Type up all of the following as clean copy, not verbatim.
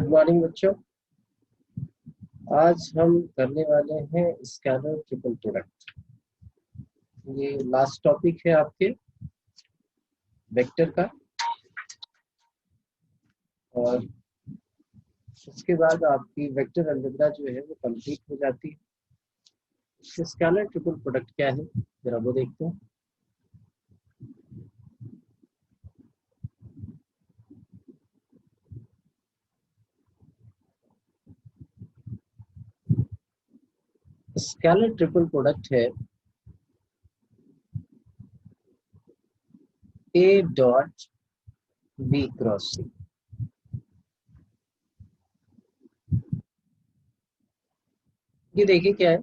Good morning बच्चों। आज हम करने वाले हैं स्केलर ट्रिपल प्रोडक्ट। ये लास्ट टॉपिक है आपके वेक्टर का, और उसके बाद आपकी वेक्टर अलजेब्रा जो है वो कंप्लीट हो जाती है। स्केलर ट्रिपल प्रोडक्ट क्या है जरा वो देखते हैं। स्केलर ट्रिपल प्रोडक्ट है ए डॉट बी क्रॉस सी। ये देखिए क्या है,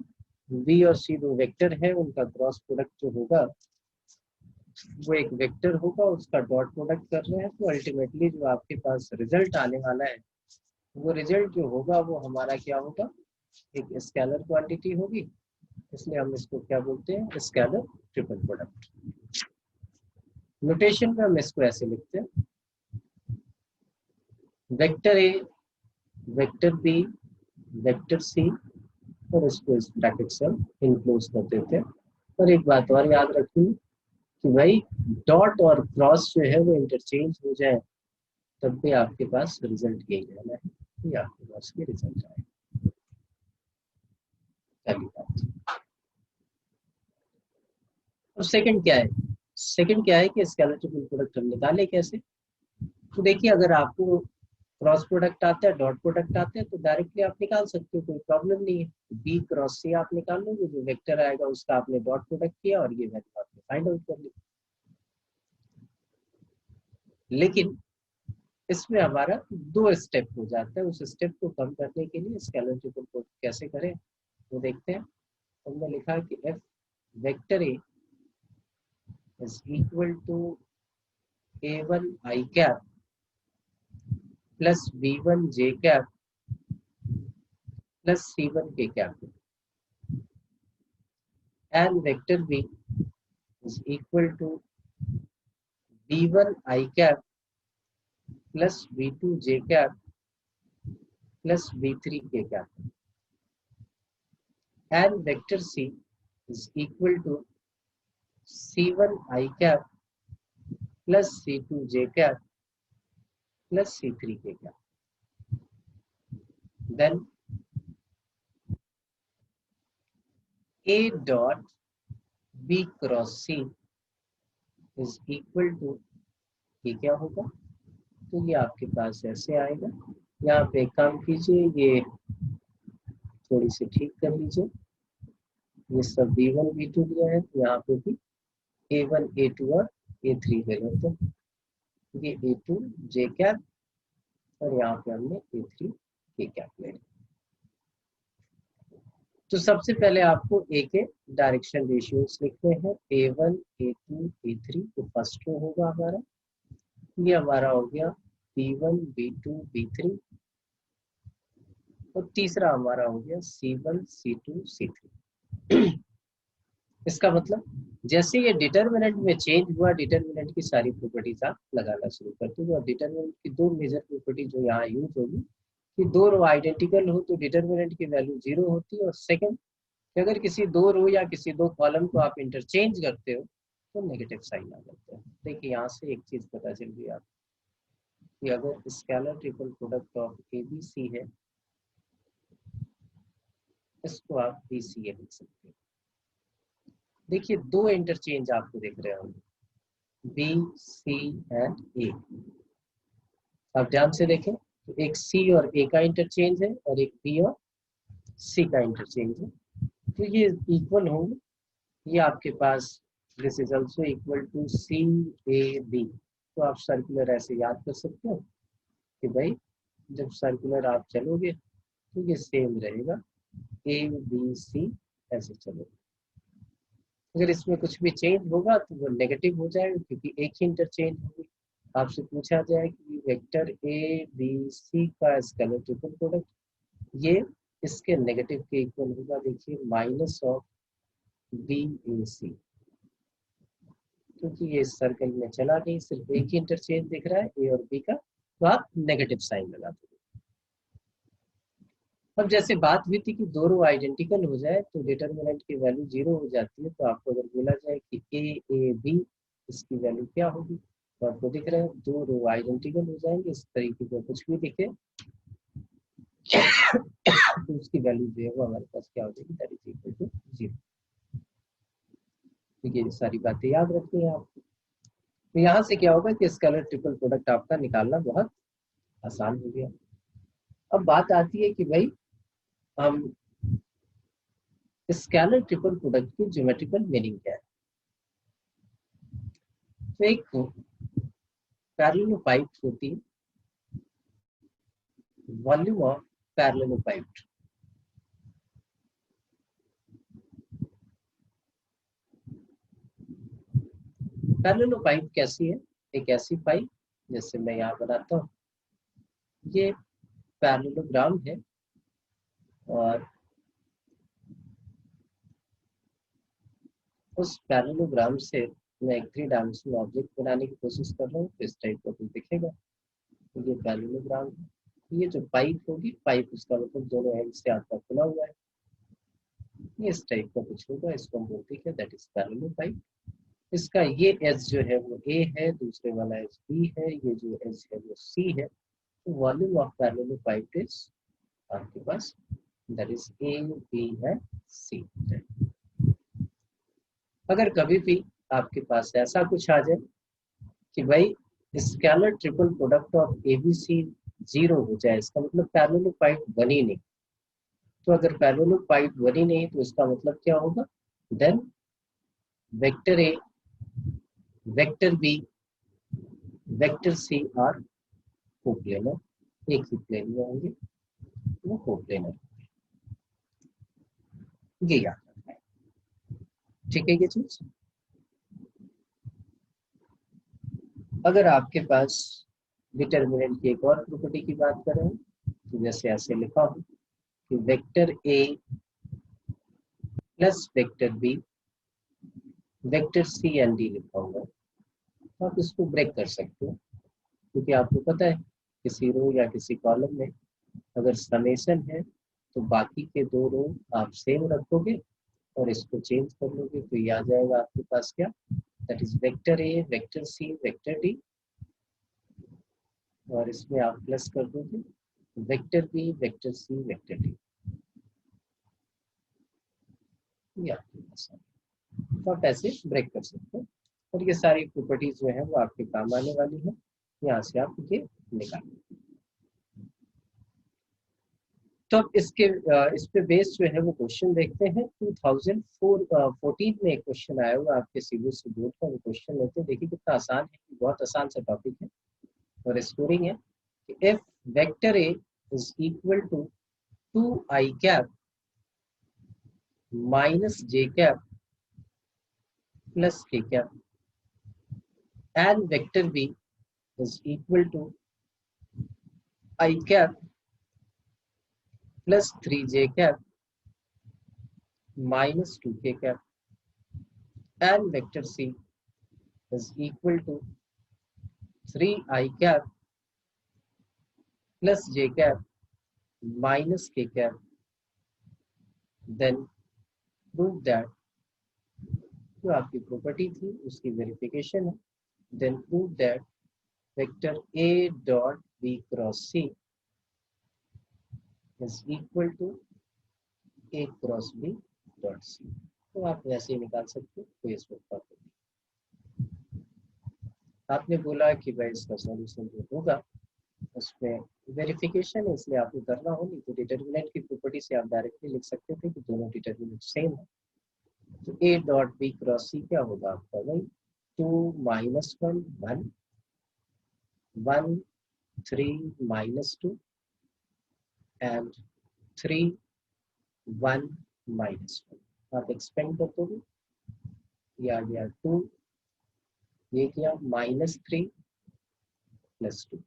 बी और सी दो वेक्टर है, उनका क्रॉस प्रोडक्ट जो होगा वो एक वेक्टर होगा, उसका डॉट प्रोडक्ट कर रहे हैं, तो अल्टीमेटली जो आपके पास रिजल्ट आने वाला है वो रिजल्ट जो होगा वो हमारा क्या होगा, एक स्केलर क्वांटिटी होगी। इसलिए हम इसको क्या बोलते हैं, स्केलर ट्रिपल प्रोडक्ट। नोटेशन में हम इसको ऐसे लिखते हैं, वेक्टर ए, वेक्टर बी, वेक्टर सी, और इसको इस ब्रैकेट से हम इनक्लोज कर देते हैं। और एक बात और याद रखिए कि भाई डॉट और क्रॉस जो है वो इंटरचेंज हो जाए तब भी आपके पास रिजल्ट यही रहना है, ये आपके पास के रिजल्ट आए। पहली बात। और सेकंड क्या है, सेकंड क्या है कि स्केलर ट्रिपल प्रोडक्ट हम निकाले कैसे। तो देखिए, अगर आपको क्रॉस प्रोडक्ट आता है, डॉट प्रोडक्ट आते हैं, तो डायरेक्टली आप निकाल सकते हो, कोई प्रॉब्लम नहीं है। बी क्रॉस सी आप निकाल लोगे, जो वेक्टर आएगा उसका आपने डॉट प्रोडक्ट किया और ये वैल्यू आपने फाइंड आउट कर ली। लेकिन इसमें हमारा दो स्टेप हो जाता है, उस स्टेप को कम करने के लिए स्केलर ट्रिपल प्रोडक्ट कैसे करें वो देखते हैं। हमने लिखा कि if vector a is equal to a1 i cap plus b1 j cap plus c1 k cap, and vector b is equal to b1 i cap plus b2 j cap plus b3 k cap, and vector c is equal to c1 i cap plus c2 j cap plus c3 k cap. Then a dot b cross c is equal to, ये क्या होगा, तो ये आपके पास ऐसे आएगा। यहाँ पे एक काम कीजिए, ये थोड़ी सी ठीक कर लीजिए, ये सब b1 b2 दिया है, तो यहाँ पे भी a1 a2 और a3 ले लेते हैं। ये a2 j कैप और यहाँ पे हमने a3 k कैप ले लिया। तो सबसे पहले आपको ए के डायरेक्शन रेशियोज लिखने हैं, a1 a2 a3, तो फर्स्ट रो होगा हमारा, ये हमारा हो गया b1 b2 b3, और तीसरा हमारा हो गया c1 c2 c3। इसका मतलब जैसे ये डिटर्मिनेंट में चेंज हुआ, डिटर्मिनेंट की सारी प्रॉपर्टीज आप लगाना शुरू करते हो। और डिटर्मिनेंट की दो मेजर प्रॉपर्टी जो यहाँ यूज होगी कि दो रो आइडेंटिकल हो तो डिटर्मिनेंट की वैल्यू 0 होती है, और सेकंड कि अगर किसी दो रो या किसी दो कॉलम को आप इंटरचेंज करते हो तो नेगेटिव साइन आ जाता है। देखिए यहाँ से एक चीज पता चल गई आप कि अगर scalar triple product of a b c है, इसको आप बी सी ए लिख सकते हो। देखिए दो इंटरचेंज आपको दिख रहे होंगे, बी सी एंड ए। आप ध्यान से देखें तो एक सी और ए का इंटरचेंज है और एक बी और सी का इंटरचेंज है, तो ये इक्वल होंगे। ये आपके पास this is also equal to c a b. तो आप सर्कुलर ऐसे याद कर सकते हो कि भाई जब सर्कुलर आप चलोगे तो ये सेम रहेगा, ए बी सी ऐसे चलोगे। अगर इसमें कुछ भी चेंज होगा तो वो नेगेटिव हो जाएगा, क्योंकि एक ही इंटरचेंज होगी। आपसे पूछा जाए कि वेक्टर ए बी सी का स्केलर ट्रिपल प्रोडक्ट, ये इसके नेगेटिव के इक्वल होगा। देखिए माइनस ऑफ बी ए सी, क्योंकि ये इस सर्कल में चला नहीं, सिर्फ एक ही इंटरचेंज दिख रहा है ए और बी का, तो आप नेगेटिव साइन लगा दोगे। अब जैसे बात हुई थी कि दो रो आइडेंटिकल हो जाए तो डिटर्मिनेंट की वैल्यू 0 हो जाती है, तो आपको अगर बोला जाए कि ए बी, इसकी वैल्यू क्या होगी, तो आपको दिख रहा है दो रो आइडेंटिकल हो जाएंगे, इस तरीके का कुछ भी दिखे तो उसकी वैल्यू जो है वो हमारे पास क्या हो जाएगी, दैट इज इक्वल टू 0। ये सारी बातें याद रखनी है आपको। तो यहाँ से क्या होगा कि स्केलर ट्रिपल प्रोडक्ट आपका निकालना बहुत आसान हो गया। अब बात आती है कि भाई हम स्केलर ट्रिपल प्रोडक्ट की ज्योमेट्रिकल मीनिंग क्या है। तो एक पैरेललोपाइप्ड होती है, वॉल्यूम ऑफ पैरेललोपाइप्ड। पैरेललोपाइप कैसी है, एक ऐसी पाइप जैसे मैं यहाँ बनाता हूँ, ये पैरेललोग्राम है और उस पैरेललोग्राम से मैं एक 3 डायमेंशनल ऑब्जेक्ट बनाने की कोशिश कर रहा हूँ, तो इस टाइप का कुछ दिखेगा। तो ये पैरेललोग्राम है। ये जो पाइप होगी, पाइप उसका मतलब दोनों एंड से आपका खुला हुआ है, ये इस टाइप का कुछ होगा, इसको हम बोलते हैं दैट इज पैरेललोपाइप। इसका ये एज जो है वो ए है, दूसरे वाला एज बी है, ये जो एज है वो सी है। तो वॉल्यूम ऑफ पैरेललोपाइप इज आपके पास that is a b and c. अगर कभी भी आपके पास ऐसा कुछ आ जाए कि भाई scalar triple product of ABC 0 हो जाए, इसका मतलब पैरेललोपाइप बनी नहीं। तो अगर पैरेललोपाइप बनी नहीं तो इसका मतलब क्या होगा, then vector A, vector B, vector c are coplanar, एक ही प्लेन में होंगे, वो कोप्लेनर। ये याद रखना है, ठीक है ये चीज। अगर आपके पास डिटर्मिनेंट की एक और प्रॉपर्टी की बात करें तो जैसे ऐसे लिखा हो कि vector a plus vector B, vector c and d लिखा होगा, तो आप इसको ब्रेक कर सकते हो, क्योंकि आपको पता है किसी रो या किसी कॉलम में अगर समेशन है तो बाकी के दो रो आप सेम रखोगे और इसको चेंज कर लोगे, तो ये आ जाएगा आपके पास क्या, that is vector A, vector C, vector d, और इसमें आप प्लस कर दोगे वेक्टर बी, वेक्टर सी, वेक्टर डी। ये आपके पास है, तो आप ऐसे ब्रेक कर सकते हो, और ये सारी प्रॉपर्टीज जो है वो आपके काम आने वाली है, यहाँ से आप ये निकालें। तो अब इसके इस पे बेस जो है वो क्वेश्चन देखते हैं। 2014 में एक क्वेश्चन आया हुआ आपके सीबीएसई बोर्ड का, वो क्वेश्चन लेते हैं, देखिए कितना आसान है, बहुत आसान सा टॉपिक है और स्कोरिंग है कि if vector a is equal to 2i cap minus j cap plus k cap and vector b is equal to i cap plus 3j cap minus 2k cap and vector c is equal to 3i cap plus j cap minus k cap, then prove that जो आपकी property थी उसकी verification है, then prove that vector a dot b cross c is equal to a cross b dot c। तो आप वैसे ही निकाल सकते हो, कोई इसमें प्रॉब्लम नहीं। आपने बोला कि भाई इसका सॉल्यूशन जो होगा उसमें वेरिफिकेशन है, इसलिए आपको करना हो, नहीं तो डिटर्मिनेंट की प्रॉपर्टी से आप डायरेक्टली लिख सकते थे कि दोनों डिटर्मिनेंट सेम है। तो ए डॉट बी क्रॉस सी क्या होगा आपका भाई, 2 माइनस 1 1 1 3 माइनस 2 एंड 3 1 माइनस 1। आप एक्सपेंड कर दोगे, ये आ गया 2, ये किया माइनस 3 प्लस 2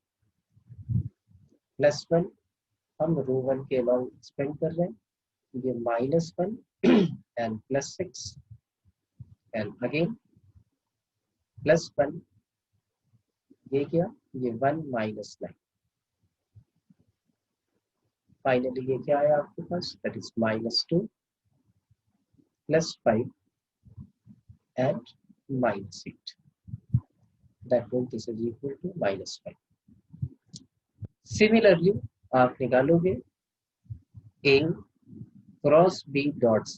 प्लस 1, हम रो 1 के अलाउ एक्सपेंड कर रहे हैं, ये minus 1 and plus 6 and again plus 1, ये क्या, ये 1 minus 9, फाइनली ये क्या आया आपके पास, that is -2 +5 and -8. That means this is equal to -5. Similarly, आप निकालोगे A cross B dot C,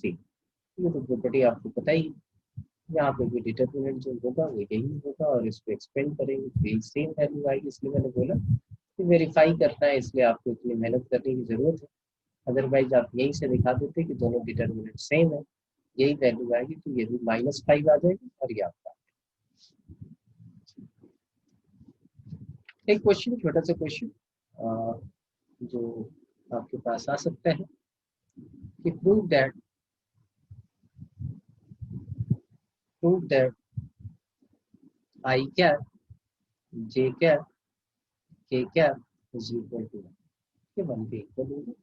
ये तो प्रॉपर्टी आपको पता ही है। यहाँ पे भी डिटरमिनेंट जो होगा वो यही होगा और इसको एक्सपेंड करेंगे तो सेम वैल्यू आएगी। इसलिए मैंने बोला कि वेरीफाई करना है, इसलिए आपको इतनी मेहनत करने की जरूरत है। अदरवाइज आप यहीं से दिखा देते कि दोनों डिटरमिनेंट सेम है, यही वैल्यू आएगी, तो ये भी -5 आ जाएगी और ये आपका। एक क्वेश्चन, छोटा सा क्वेश्चन जो आपके पास आ सकता है कि prove that I cap J cap K cap is equal to 1, ये 1 के इक्वल होगा।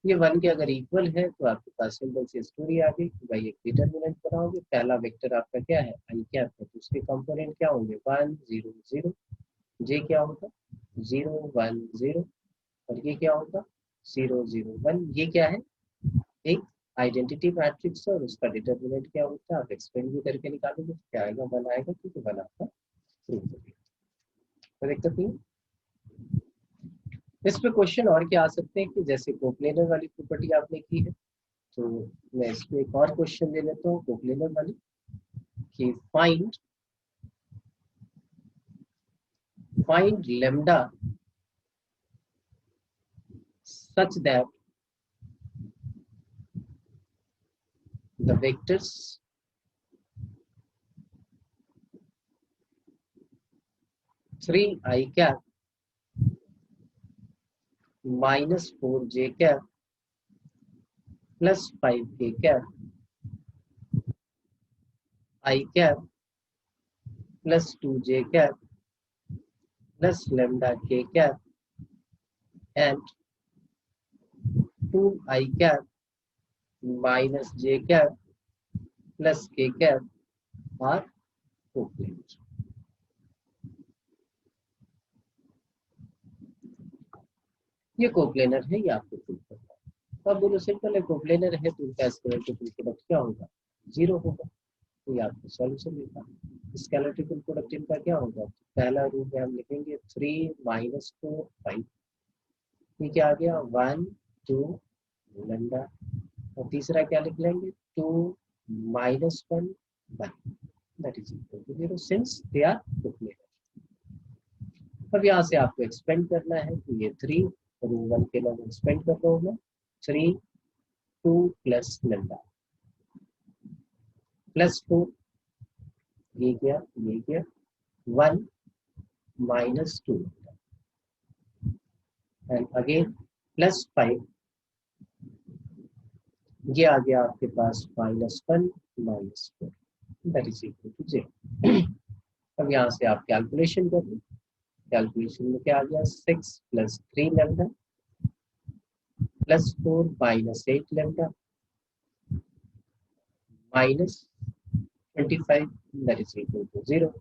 ये 1 के अगर इक्वल है तो आपके पास सिंपल सी स्टोरी आ गई कि भाई एक डिटरमिनेंट बनाओगे, पहला वेक्टर आपका क्या है I कैप है, तो उसके कंपोनेंट क्या होंगे 1 0 0, J क्या होगा 0 1 0 और ये क्या होगा 0 0 1। ये क्या है, एक आइडेंटिटी मैट्रिक्स है और उसका डिटरमिनेंट क्या होता है, आप एक्सपेंड भी करके निकालोगे तो क्या आएगा 1 आएगा, क्योंकि 1 आपका प्रूव हो गया। तो देखते हैं इस पे क्वेश्चन और क्या आ सकते हैं कि जैसे कोप्लेनर वाली प्रॉपर्टी आपने की है, तो मैं इसमें एक और क्वेश्चन ले लेता हूँ कोप्लेनर वाली कि find lambda such that the vectors (3i cap -4j cap +5k cap I cap +2j cap +λ k cap and 2i cap -j cap +k cap are coplanar? ये कोप्लेनर है, ये आपको प्रूव करना है। तो आप बोलो सिंपल है, कोप्लेनर है तो उनका स्केलेटल प्रोडक्ट क्या होगा 0 होगा, तो ये आपको सॉल्यूशन मिलता है। स्केलेटल प्रोडक्ट इनका क्या होगा, पहला रूप में हम लिखेंगे 3 -4 5, ये क्या आ गया 1 2 लैम्डा, और तीसरा क्या लिख लेंगे 2 -1 1, that is equal to 0 since they are coplanar. अब यहाँ से आपको एक्सपेंड करना है, तो ये 3 और 1 के लिए एक्सपेंड कर रहा हूँ मैं 3 2 प्लस लैम्डा +4, ये क्या 1 -2 एंड अगेन +5, ये आ गया आपके पास -1 -4, दैट इज इक्वल टू 0। अब यहाँ से आप कैलकुलेशन कर लो, कैलकुलेशन में क्या आ गया 6 + 3 lambda +4 -8 lambda -25, that is equal to 0।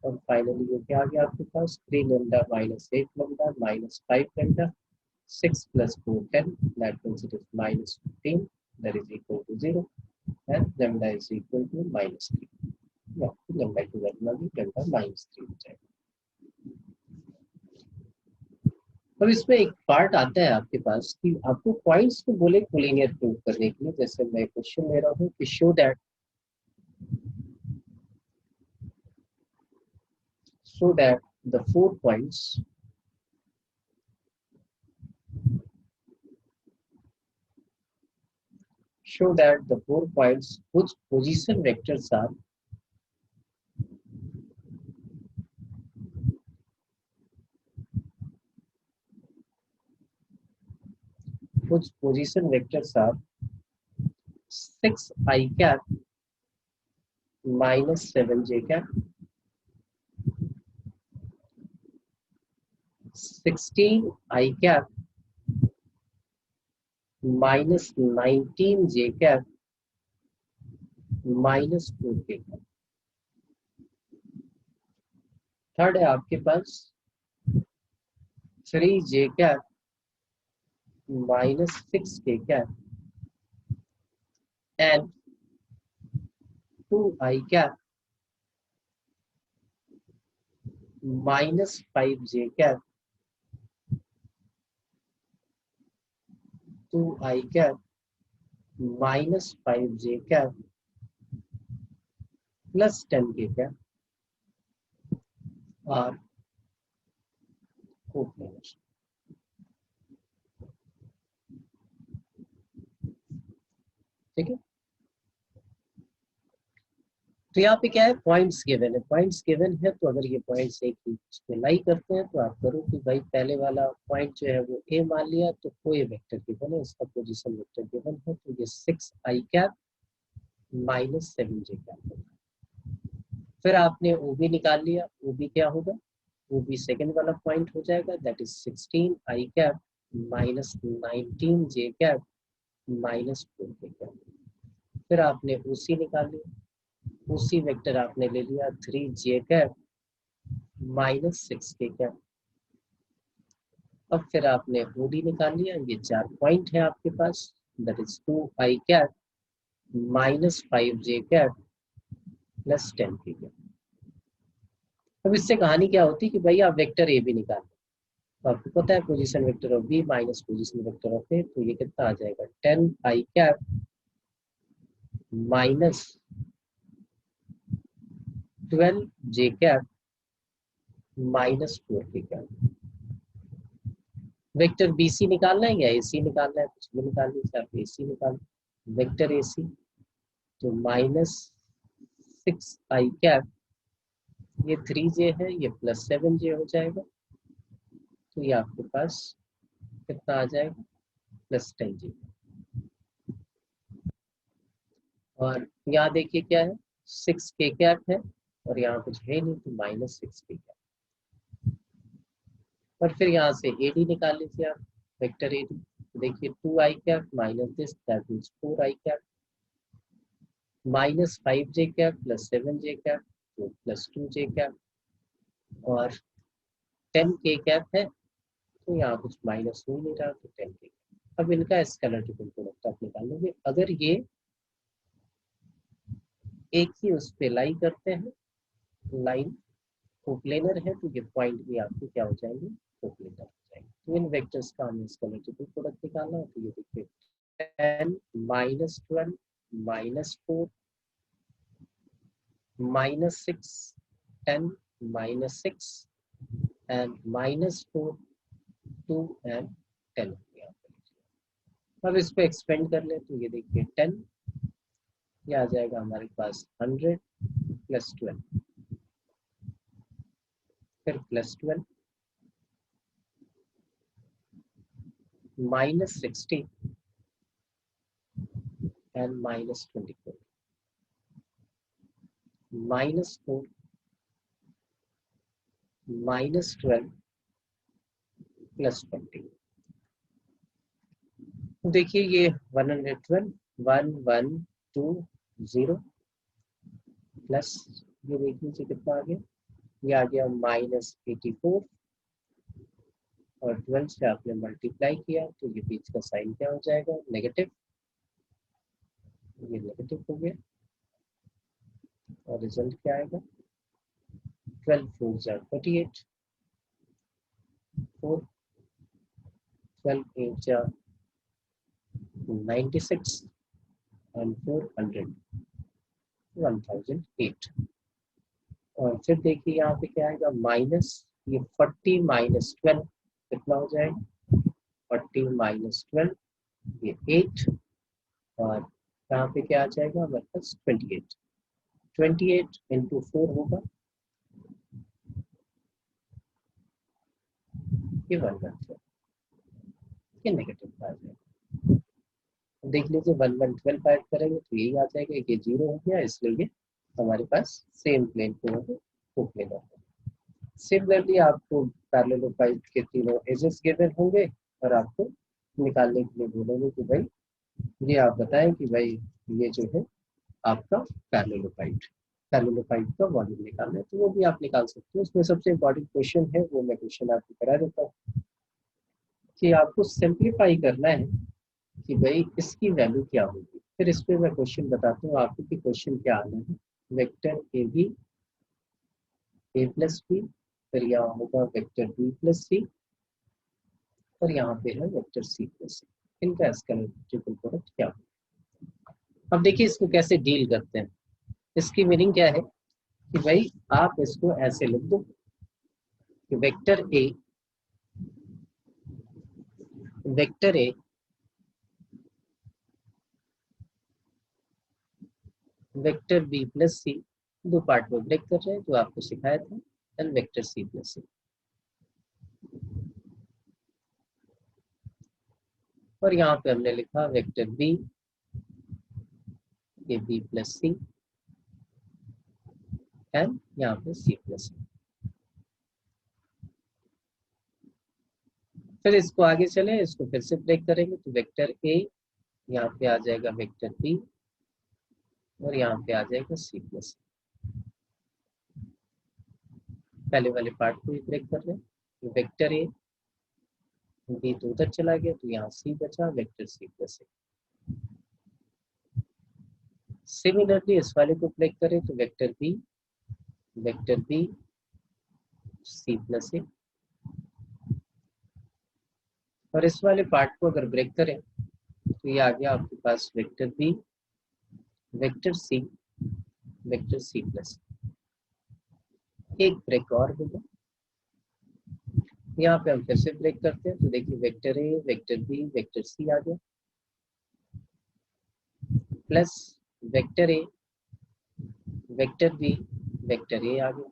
और फाइनली ये क्या आ गया आपके पास 3 lambda -8 lambda -5 lambda 6 + 4 10, that means it is -15, that is equal to 0 and lambda is equal to -3। या लैम्डा की वैल्यू आ गई लैम्डा -3 हो जाएगा। अब इसमें एक पार्ट आता है आपके पास कि आपको पॉइंट्स को बोले कोलिनियर प्रूव करने के लिए, जैसे मैं क्वेश्चन ले रहा हूँ कि show that the 4 points whose position vectors are whose position vectors are 6i cap -7j cap 16i cap -19j cap -4k cap। Third है आपके पास 3j cap माइनस 6 के cap and 2i cap minus 5j cap 2i cap minus 5j cap plus 10 के cap और coplanar. ठीक है, तो यहाँ पे क्या है, पॉइंट्स गिवन है। पॉइंट्स गिवन है तो अगर ये पॉइंट्स एक ही पे लाई करते हैं तो आप करो कि भाई पहले वाला पॉइंट जो है वो ए मान लिया, तो कोई वेक्टर गिवन है, इसका पोजीशन वेक्टर गिवन है, तो ये 6i cap minus 7j cap. फिर आपने ओ बी निकाल लिया, ओ बी क्या होगा, वो भी सेकेंड वाला पॉइंट हो जाएगा, that is 16i cap minus 19j cap minus 4k cap. फिर आपने ओसी निकाल लिया, ओसी वेक्टर आपने ले लिया 3j cap minus 6k cap. अब फिर आपने ओडी निकाल लिया, ये 4 पॉइंट है आपके पास, that is 2i cap minus 5j cap plus 10k cap. अब इससे कहानी क्या होती है कि भाई आप वेक्टर ए भी निकाल, तो आपको पता है position vector of B minus position vector of A, तो ये कितना आ जाएगा 10i cap minus 12j cap minus 4k cap. Vector BC निकालना है या एसी निकालना है, कुछ भी निकाल लीजिए आप, एसी निकाल, वेक्टर एसी तो माइनस 6i कैप, ये 3j है, ये प्लस 7j हो जाएगा, तो ये आपके पास कितना आ जाएगा प्लस 10j। और यहाँ देखिए क्या है, 6k कैप है और यहाँ कुछ है नहीं, तो माइनस 6k कैप। और फिर यहाँ से एडी निकाल लीजिए आप, वेक्टर एडी, देखिए 2i cap minus this, that means 4i cap minus 5j cap plus 7j cap, तो प्लस 2j कैप। और 10k कैप है, तो यहाँ कुछ माइनस हो नहीं रहा, तो 10k। अब इनका स्केलर ट्रिपल प्रोडक्ट आप निकाल लोगे, अगर ये एक ही उस पे लाई करते हैं, लाइन कोप्लेनर है, तो ये पॉइंट भी आपके क्या हो जाएंगे, कोप्लेनर हो जाएंगे। तो इन वेक्टर्स का हमें स्केलर ट्रिपल प्रोडक्ट निकालना है, तो ये देखिए 10 minus 12 minus 4 minus 6 10 minus 6 and minus 4 2 and 10। अब इसको एक्सपेंड कर ले, तो ये देखिए 10, ये आ जाएगा हमारे पास 100 प्लस 12, फिर plus 12 minus 60 and minus 24 minus 4 minus 12 plus 20। देखिए ये 112 1120 प्लस, ये देख लीजिए कितना आ गया, ये आ गया माइनस 84 और 12 से आपने मल्टीप्लाई किया, तो ये बीच का साइन क्या हो जाएगा, नेगेटिव, ये नेगेटिव हो गया और रिजल्ट क्या आएगा 12 4 48 4 12 8 96 and 400 1008। और फिर देखिए यहाँ पे क्या आएगा माइनस, ये 40 माइनस 12 कितना हो जाएगा 40 माइनस 12, ये 8 और यहाँ पे क्या आ जाएगा हमारे पास 28 28 इंटू 4 होगा, ये 112, ये नेगेटिव आ जाएगा। देख लीजिए 1112 ऐड करेंगे तो यही आ जाएगा, ये 0 हो गया, इसलिए ये हमारे पास सेम प्लेन को प्लेन होगा। सिमिलरली आपको पैरेललोपाइड के तीनों एजेस गिवन होंगे और आपको निकालने के लिए बोलेंगे कि भाई ये आप बताएं कि भाई ये जो है आपका पैरेललोपाइड का वॉल्यूम निकालना है, तो वो भी आप निकाल सकते हो। उसमें सबसे इम्पोर्टेंट क्वेश्चन है, वो मैं क्वेश्चन आपको करा देता हूँ। कि आपको सिंप्लीफाई करना है कि भाई इसकी वैल्यू क्या होगी। फिर इस पे मैं क्वेश्चन बताता हूँ आपको कि क्वेश्चन क्या आना है। Vector a b a plus b, फिर यहाँ होगा वेक्टर बी प्लस सी, और यहाँ पे है वेक्टर सी प्लस सी। इनका स्केलर ट्रिपल प्रोडक्ट क्या होगा। अब देखिए इसको कैसे डील करते हैं। इसकी मीनिंग क्या है कि भाई आप इसको ऐसे लिख दो कि वेक्टर ए वेक्टर बी प्लस सी, दो पार्ट में ब्रेक कर रहे हैं जो आपको सिखाया था, एंड वेक्टर सी प्लस सी। और यहाँ पे हमने लिखा वेक्टर बी ये बी प्लस सी, एंड यहाँ पे सी प्लस सी। फिर इसको आगे चले, इसको फिर से ब्रेक करेंगे तो वेक्टर ए यहाँ पे आ जाएगा वेक्टर बी, और यहाँ पे आ जाएगा सी प्लस सी। पहले वाले पार्ट को ही ब्रेक कर रहे हैं। वेक्टर ए बी तो उधर चला गया तो यहाँ सी बचा, वेक्टर सी प्लस सी। सिमिलरली इस वाले को ब्रेक करें तो वेक्टर बी सी प्लस सी। और इस वाले पार्ट को अगर ब्रेक करें तो ये आ गया आपके पास vector B vector C plus. एक ब्रेक और होगा, यहाँ पे हम फिर से ब्रेक करते हैं तो देखिए वेक्टर ए वेक्टर बी वेक्टर सी आ गया, plus vector A vector B vector A आ गया।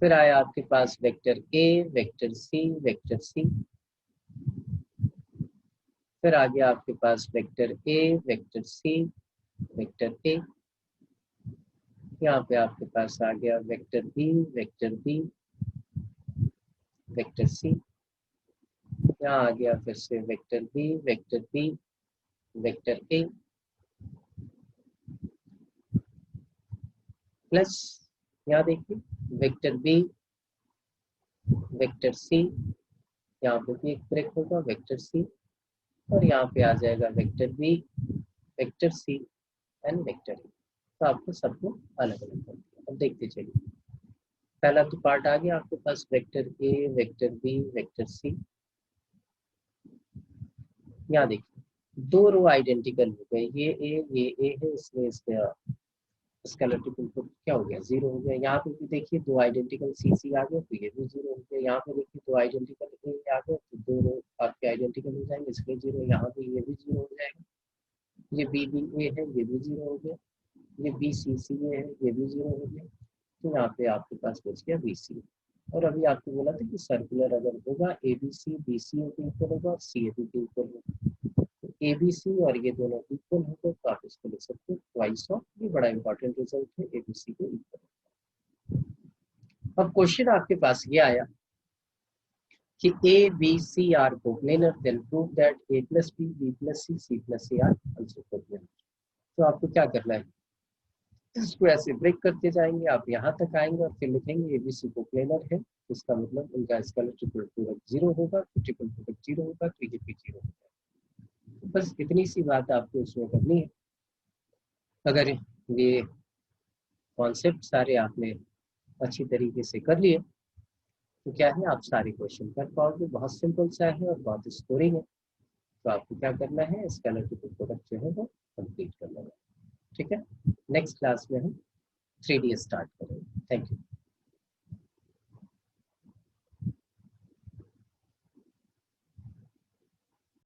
फिर आया आपके पास वेक्टर ए वेक्टर सी, फिर आ गया आपके पास vector A vector C vector A. यहाँ पे आपके पास आ गया वेक्टर बी वेक्टर सी। यहाँ आ गया फिर से vector B vector a, plus यहाँ देखिए वेक्टर बी वेक्टर सी, यहाँ पे भी एक ब्रेक होगा वेक्टर सी, और यहाँ पे आ जाएगा vector B vector c and vector a. तो आपको सबको अलग अलग कर दिया। अब देखते चलिए, पहला तो पार्ट आ गया आपके पास वेक्टर ए वेक्टर बी वेक्टर सी। यहाँ देखिए दो रो आइडेंटिकल हो गए, ये ए है, इसलिए इसका स्केलर ट्रिपल क्या हो गया, जीरो हो गया। यहाँ पे भी देखिए दो आइडेंटिकल सी आ गए तो ये भी जीरो हो गया। यहाँ पे देखिए दो आइडेंटिकल ए आ गए तो दो रो आपके आइडेंटिकल हो जाएंगे, इसलिए जीरो। यहाँ पे ये भी जीरो हो जाएगा। ये बी ए है, ये भी जीरो हो गया। ये बी सी है, ये भी जीरो हो गया। तो यहाँ पे आपके पास बच गया बी सी। और अभी आपको बोला था कि सर्कुलर अगर होगा ए बी सी के इक्वल होगा और सी ए बी के इक्वल होगा। तो ए बी सी और ये दोनों इक्वल होगा तो आप इसको लिख सकते हो ट्वाइस ऑफ। ये बड़ा इंपॉर्टेंट रिजल्ट है, ए बी सी के इक्वल। अब क्वेश्चन आपके पास ये आया कि a b c are coplanar, then prove that a plus b plus c plus c are also coplanar. तो आपको क्या करना है, इसको ऐसे ब्रेक करते जाएंगे, आप यहाँ तक आएंगे और फिर लिखेंगे एबीसी कोप्लेनर है, इसका मतलब उनका स्केलर ट्रिपल प्रोडक्ट जीरो होगा, तो ट्रिपल प्रोडक्ट जीरो होगा तो ये भी जीरो होगा। तो बस इतनी सी बात आपको इसमें करनी है। अगर ये कॉन्सेप्ट सारे आपने अच्छी तरीके से कर लिए तो क्या है, आप सारे क्वेश्चन कर पाओगे। बहुत सिंपल सा है और बहुत स्कोरिंग है। तो आपको क्या करना है, स्केलर ट्रिपल प्रोडक्ट जो है वो कंप्लीट करना है। ठीक है, नेक्स्ट क्लास में हम 3D स्टार्ट करेंगे।